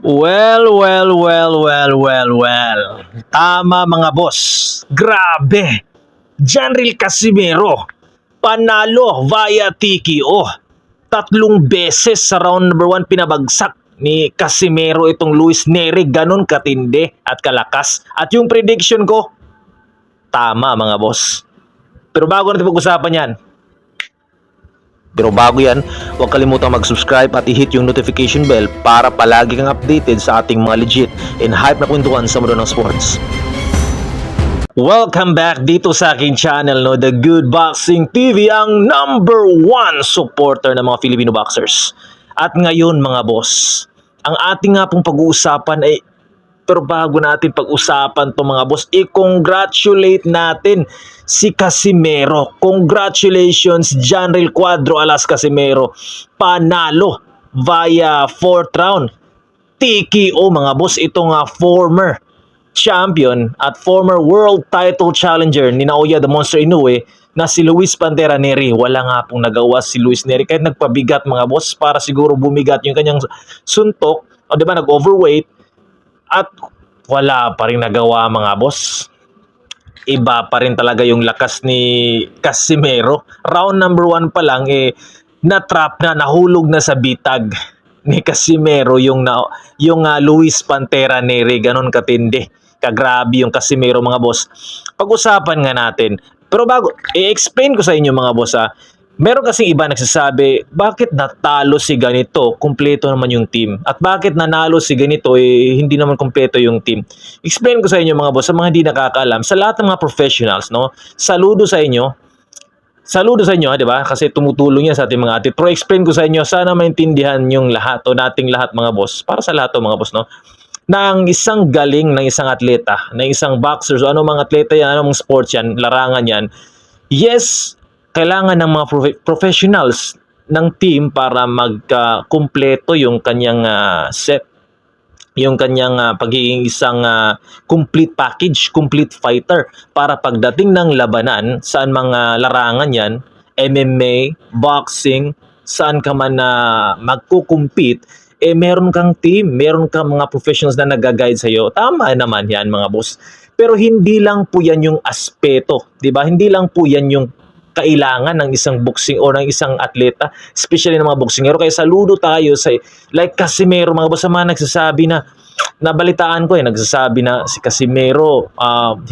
Well. Tama mga boss. Grabe. Janril Casimero. Panalo via TKO. 3 beses sa round number 1 pinabagsak ni Casimero itong Luis Neri. Ganon katindi at kalakas. At yung prediction ko, tama mga boss. Pero bago natin pag-usapan yan, huwag kalimutang mag-subscribe at i-hit yung notification bell para palagi kang updated sa ating mga legit and hype na kwentuhan sa mundo ng sports. Welcome back dito sa aking channel, no? The Good Boxing TV, ang number 1 supporter ng mga Filipino boxers. At ngayon mga boss, ang ating nga pong pag-uusapan ay, pero bago natin pag-usapan to mga boss, i-congratulate natin si Casimero. Congratulations, Janril Cuadro Alas Casimero. Panalo via 4th round. TKO mga boss, ito nga former champion at former world title challenger ni Naoya the Monster Inoue na si Luis Pantera Neri. Wala nga pong nagawa si Luis Neri kahit nagpabigat mga boss para siguro bumigat yung kanyang suntok, o diba nag-overweight, at wala pa rin nagawa mga boss. Iba pa rin talaga yung lakas ni Casimero. Round number 1 pa lang na-trap na, nahulog na sa bitag ni Casimero yung Luis Pantera Neri. Ganon katindi, kagrabe yung Casimero mga boss. Pag-usapan nga natin. Pero bago, i-explain ko sa inyo mga boss meron kasing iba nagsasabi, bakit natalo si ganito, kumpleto naman yung team. At bakit nanalo si ganito, hindi naman kumpleto yung team. Explain ko sa inyo mga boss, sa mga hindi nakakaalam, sa lahat ng mga professionals, no? Saludo sa inyo, di ba? Kasi tumutulong yan sa ating mga atlet. Pero explain ko sa inyo, sana maintindihan yung lahat, o nating lahat mga boss, para sa lahat mga boss, no? Na ang isang galing ng isang atleta, ng isang boxer, so ano mga atleta yan, ano mga sports yan, larangan yan, yes, kailangan ng mga professionals ng team para magkumpleto yung kanyang set, yung kanyang pagiging isang complete package, complete fighter, para pagdating ng labanan, saan mga larangan yan, MMA, boxing, saan ka man magkukumpete, meron kang team, meron kang mga professionals na nag-guide sa'yo. Tama naman yan mga boss. Pero hindi lang po yan yung aspeto, di ba? Hindi lang po yan yung kailangan ng isang boxing o ng isang atleta, especially ng mga boxingero. Kaya saludo tayo sa like Casimero mga boss, sa mga nagsasabi na, nabalitaan ko nagsasabi na si Casimero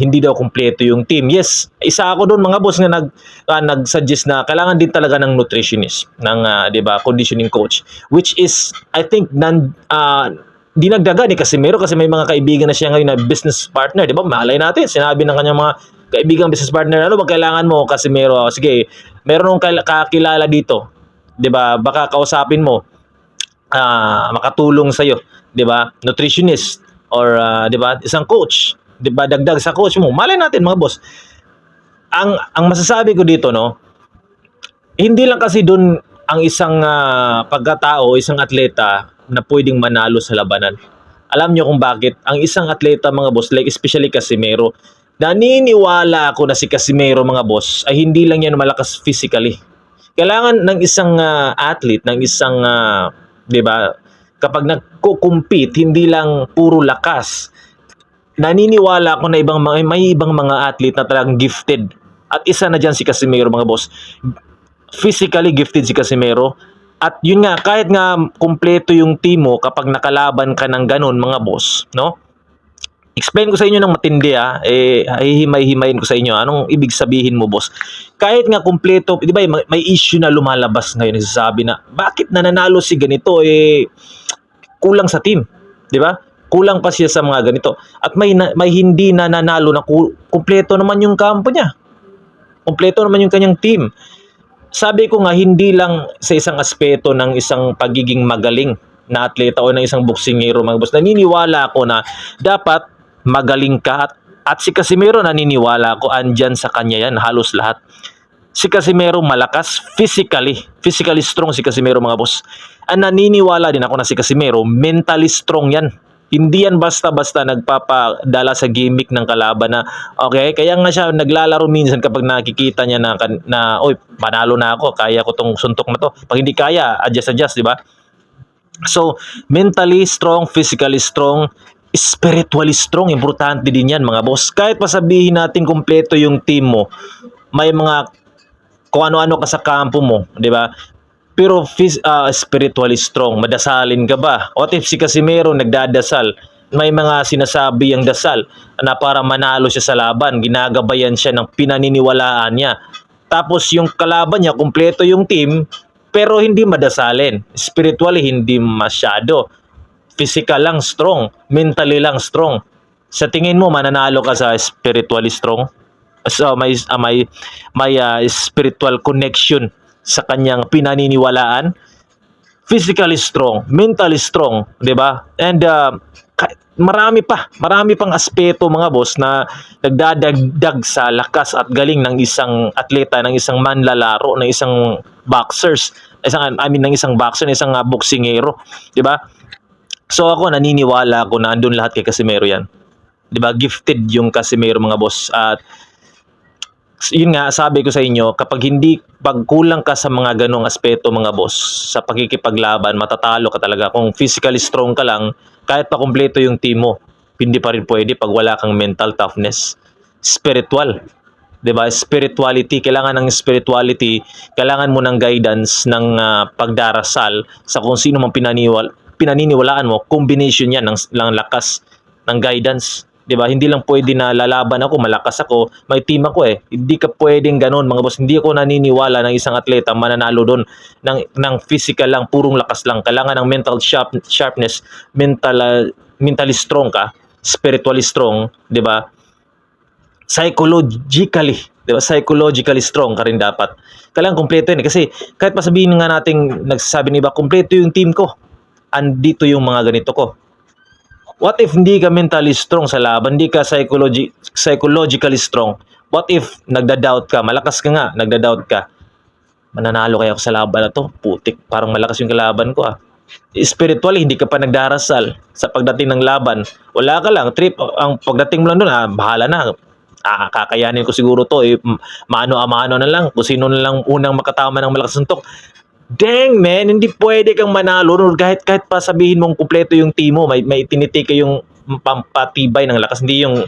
hindi daw kumpleto yung team. Yes, isa ako doon mga boss na nag-suggest na kailangan din talaga ng nutritionist, ng 'di ba, conditioning coach, which is I think dinagdaga ni Casimero kasi may mga kaibigan na siya ngayon na business partner, 'di ba? Malay natin, sinabi ng kanyang mga kaibigang business partner, ano ba kailangan mo Casimero? Sige, meron kang kakilala dito, 'di ba? Baka kausapin mo, makatulong sa iyo, 'di ba? Nutritionist or 'di ba, isang coach, 'di ba? Dagdag sa coach mo. Malay natin mga boss. Ang masasabi ko dito, no, hindi lang kasi doon ang isang pagkatao, isang atleta na pwedeng manalo sa labanan. Alam niyo kung bakit? Ang isang atleta mga boss, like especially Casimero, naniniwala ako na si Casimero mga boss ay hindi lang yan malakas physically. Kailangan ng isang athlete, ng isang 'di ba, kapag nagko-compete, hindi lang puro lakas. Naniniwala ako na may ibang mga athlete na talagang gifted. At isa na diyan si Casimero mga boss. Physically gifted si Casimero. At yun nga, kahit nga kumpleto yung team mo, kapag nakalaban ka ng ganun mga boss, no? Explain ko sa inyo ng matindi hihimay-himayin ko sa inyo. Anong ibig sabihin mo, boss? Kahit nga kumpleto, di ba may issue na lumalabas ngayon, nagsasabi na, bakit nananalo si ganito? Kulang sa team, di ba? Kulang pa siya sa mga ganito. At may hindi nananalo na kumpleto naman yung kampo niya. Kumpleto naman yung kanyang team. Sabi ko nga, hindi lang sa isang aspeto ng isang pagiging magaling na atleta o ng isang boksingero mga boss. Naniniwala ako na dapat magaling ka, at si Casimero naniniwala ko andyan sa kanya yan halos lahat. Si Casimero malakas physically strong si Casimero mga boss. Naniniwala din ako na si Casimero mentally strong yan. Hindi yan basta-basta nagpapadala sa gimmick ng kalaban na okay, kaya nga siya naglalaro minsan kapag nakikita niya na oy, panalo na ako, kaya ko tong suntok na to. Pag hindi kaya, adjust, di ba? So, mentally strong, physically strong, spiritually strong, importante din yan mga boss. Kahit pa sabihin natin kumpleto yung team mo, may mga kung ano-ano ka sa kampo mo, di ba? Pero spiritually strong, madasalin ka ba? What if si Casimero nagdadasal, may mga sinasabi ang dasal na para manalo siya sa laban, ginagabayan siya ng pinaniniwalaan niya. Tapos yung kalaban niya, kumpleto yung team, pero hindi madasalin. Spiritually, hindi masyado. Physical lang strong, mentally lang strong. Sa tingin mo, mananalo ka sa spiritually strong? So may spiritual connection sa kanyang pinaniniwalaan, physically strong, mentally strong, 'di ba? And marami pang aspeto mga boss na nagdadagdag sa lakas at galing ng isang atleta, ng isang manlalaro, ng isang boxers, ng isang boxer, ng isang boksingero, 'di ba? So ako naniniwala ako na andun lahat kay Casimero 'yan. 'Di ba? Gifted yung Casimero mga boss. At yun nga, sabi ko sa inyo, kapag hindi pagkulang ka sa mga ganong aspeto mga boss, sa pakikipaglaban, matatalo ka talaga. Kung physically strong ka lang, kahit pa kumpleto yung team mo, hindi pa rin pwede pag wala kang mental toughness. Spiritual, 'di ba? Spirituality, kailangan ng spirituality, kailangan mo ng guidance ng pagdarasal sa kung sino mang pinaniniwalaan mo, combination 'yan ng lakas ng guidance. 'Di ba? Hindi lang pwede na lalaban ako, malakas ako, may team ako eh. Hindi ka pwedeng ganoon mga boss. Hindi ako naniniwala ng isang atleta mananalo doon ng physical lang, purong lakas lang. Kailangan ng mental sharpness, mentally strong ka, spiritually strong, 'di ba? Psychologically, 'di ba? Psychologically strong ka rin dapat. Kailangan kumpleto yun kasi kahit pa sabihin nga nating nagsasabi ni iba, kumpleto yung team ko. Andito yung mga ganito ko. What if hindi ka mentally strong sa laban, hindi ka psychologically strong? What if nagda-doubt ka, malakas ka nga, nagda-doubt ka, mananalo kaya ako sa laban na to? Putik, parang malakas yung kalaban ko ah. Spiritually, hindi ka pa nagdarasal sa pagdating ng laban. Wala ka lang, trip, ang pagdating mo lang doon, bahala na. Kakayanin ko siguro to, mano a mano na lang, kung sino na lang unang makatama ng malakas suntok. Dang man, hindi pwede kang manalo kahit pa sabihin mong kumpleto yung team mo, may tinitake yung pampatibay ng lakas, hindi yung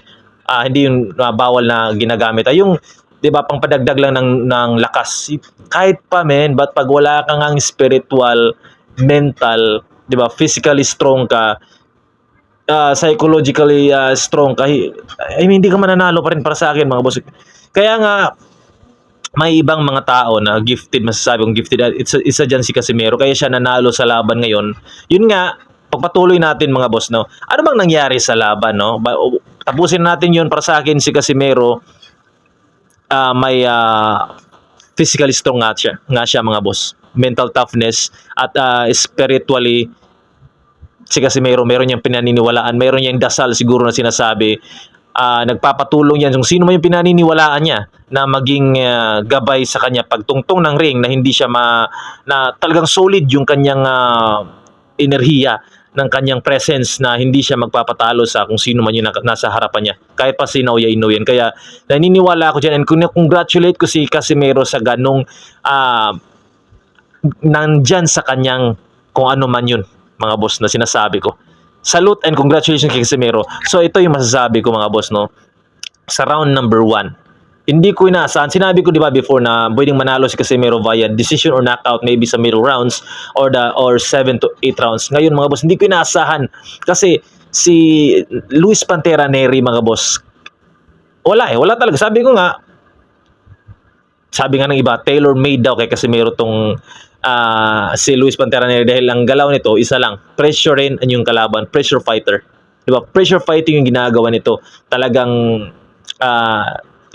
bawal na ginagamit. Yung 'di ba pangpadagdag lang ng lakas. Kahit pa men, but pag wala kang ang spiritual, mental, 'di ba, physically strong ka, psychologically strong ka, hindi ka mananalo pa rin para sa akin mga boss. Kaya nga may ibang mga tao na gifted, masasabi kong gifted, isa dyan si Casimero, kaya siya nanalo sa laban ngayon. Yun nga, pagpatuloy natin mga boss, no? Ano bang nangyari sa laban, no? Tapusin natin yun. Para sa akin, si Casimero, may physically strong nga siya mga boss. Mental toughness at spiritually, si Casimero, meron niyang pinaniniwalaan, meron niyang dasal siguro na sinasabi. Nagpapatulong yan kung sino man yung pinaniniwalaan niya na maging gabay sa kanya pagtungtong ng ring, na hindi siya na talagang solid yung kanyang enerhiya ng kanyang presence, na hindi siya magpapatalo sa kung sino man yung nasa harapan niya, kahit pa si Naoya Inoue. Kaya naniniwala ako dyan, and congratulate ko si Casimero sa ganong nandyan sa kanyang kung ano man yun mga boss na sinasabi ko. Salute and congratulations kay Casimero. So ito yung masasabi ko mga boss, no. Sa round number 1, hindi ko inaasahan. Sinabi ko 'di ba before na pwedeng manalo si Casimero via decision or knockout, maybe sa middle rounds or 7 to 8 rounds. Ngayon mga boss, hindi ko inaasahan kasi si Luis Pantera Nery mga boss, wala talaga. Sabi nga ng iba, tailor-made daw kay Casimero tong si Luis Pantera Nery, dahil ang galaw nito isa lang, pressure rin ang yung kalaban, pressure fighter. 'Di ba? Pressure fighting yung ginagawa nito. Talagang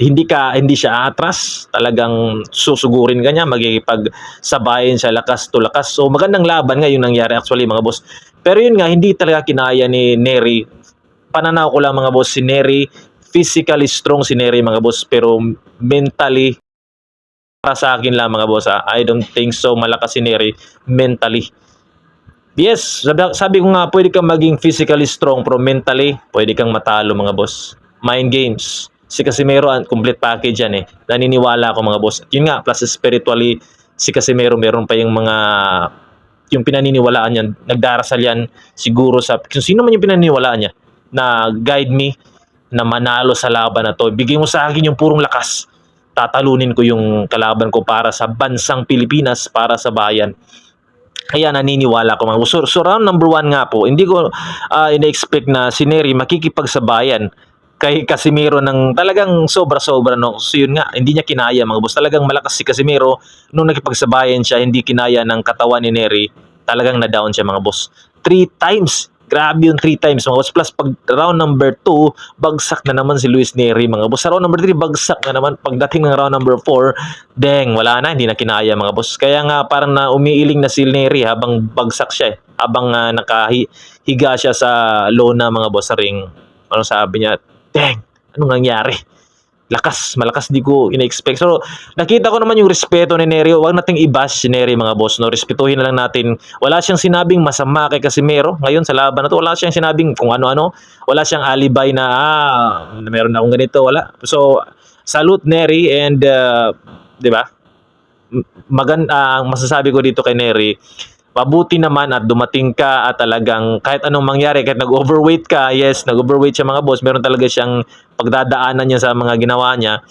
hindi siya atras, talagang susugurin ka niya, magkikipagsabayin siya lakas to lakas. So magandang laban nga yung nangyari actually mga boss. Pero yun nga, hindi talaga kinaya ni Nery. Pananaw ko lang mga boss, si Nery, physically strong si Nery mga boss, pero mentally, para sa akin lang mga boss, I don't think so malakas si Nery mentally. Yes, sabi ko nga, pwede kang maging physically strong pero mentally, pwede kang matalo mga boss. Mind games. Si Casimero, complete package yan eh. Naniniwala ako mga boss. Yun nga, plus spiritually, si Casimero meron pa yung mga yung pinaniniwalaan niya, nagdarasal yan siguro sa kung sino man yung pinaniniwalaan niya na guide me na manalo sa laban na to. Bigay mo sa akin yung purong lakas. Tatalunin ko yung kalaban ko para sa bansang Pilipinas, para sa bayan. Kaya naniniwala ko mga boss. So round number 1 nga po, hindi ko ina-expect na si Neri makikipagsabayan kay Casimiro ng talagang sobra-sobra, no. So yun nga, hindi niya kinaya mga boss. Talagang malakas si Casimiro nung nakipagsabayan siya, hindi kinaya ng katawan ni Neri. Talagang na-down siya mga boss. 3 times. Grabe yung 3 times mga boss. Plus pag round number 2, bagsak na naman si Luis Neri mga boss. Sa round number 3, bagsak na naman. Pagdating ng round number 4, deng, wala na, hindi na kinaya mga boss. Kaya nga parang na umiiling na si Neri habang bagsak siya eh. Habang nakahiga siya sa lona mga boss sa ring. Ano sabi niya? Dang, anong nangyari? Malakas di ko ina-expect. So, nakita ko naman yung respeto ni Neri. Huwag nating i-bash si Neri mga boss, no? Respetuhin na lang natin. Wala siyang sinabing masama kay Casimero. Ngayon sa laban na to, wala siyang sinabing kung ano-ano. Wala siyang alibay na meron akong ganito, wala. So, salute Neri and 'di ba? Ang masasabi ko dito kay Neri, mabuti naman at dumating ka at talagang kahit anong mangyari, kahit nag-overweight ka, yes, nag-overweight siya mga boss, meron talaga siyang pagdadaanan niya sa mga ginawa niya.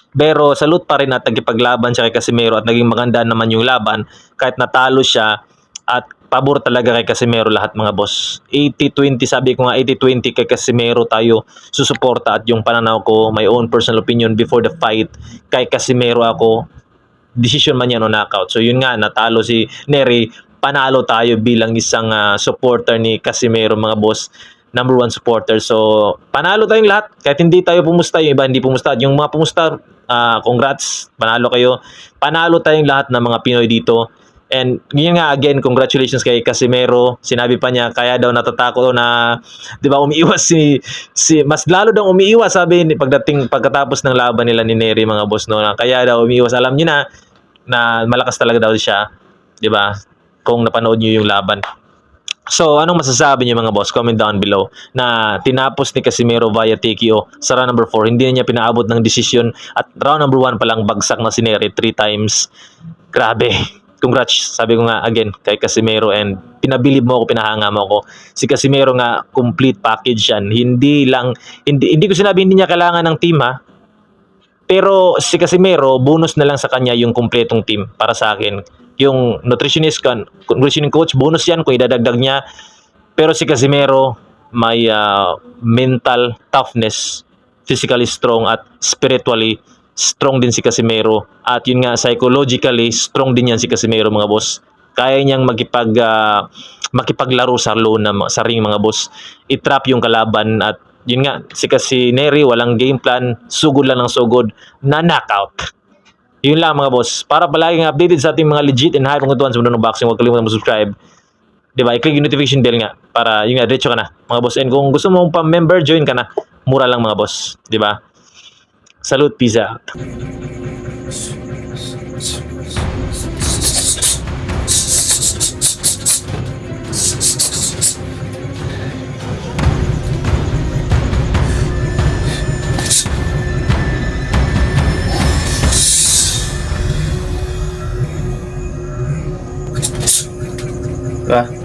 Pero salute pa rin at nagkipaglaban siya kay Casimero at naging maganda naman yung laban kahit natalo siya at pabor talaga kay Casimero lahat mga boss. 80-20, sabi ko nga 80-20 kay Casimero tayo susuporta at yung pananaw ko, my own personal opinion before the fight, kay Casimero ako, decision man yan o knockout. So yun nga, natalo si Neri, panalo tayo bilang isang supporter ni Casimero mga boss, number 1 supporter. So panalo tayong lahat, kahit hindi tayo pumusta, yung iba hindi pumusta. Yung mga pumusta, congrats, panalo kayo. Panalo tayong lahat ng mga Pinoy dito. And yun nga, again, congratulations kay Casimero. Sinabi pa niya, kaya daw natatakot na, di ba, umiiwas mas lalo daw umiiwas, sabi pagkatapos ng laban nila ni Neri mga boss, no, na kaya daw umiiwas. Alam niyo na malakas talaga daw siya, di ba? Kung napanood niyo yung laban. So, anong masasabi niyo mga boss? Comment down below na tinapos ni Casimero via TKO sa round number 4. Hindi na niya pinaabot ng desisyon at round number 1 pa lang bagsak na si Neri 3 times. Grabe. Congrats, sabi ko nga again kay Casimero, and pinabilib mo ako, pinahanga mo ako. Si Casimero nga complete package yan. Hindi ko sinabi hindi niya kailangan ng team ha. Pero si Casimero, bonus na lang sa kanya yung kumpletong team para sa akin. Yung nutritionist coach, bonus yan kung idadagdag niya. Pero si Casimero may mental toughness, physically strong at spiritually strong din si Casimero. At yun nga, psychologically strong din yan si Casimero mga boss. Kaya niyang makipaglaro sa ring mga boss. I-trap yung kalaban at yun nga, si Neri walang game plan, sugod lang ng sugod, na knockout. Yun lang mga boss. Para palaging updated sa ating mga legit and high pangkutuan sa mundo ng boxing, huwag kalimutan mag-subscribe. Diba? I-click yung notification bell nga para yun nga, diretso ka na mga boss. And kung gusto mong pa-member, join ka na. Mura lang mga boss. Diba? Salute, peace out. Diba?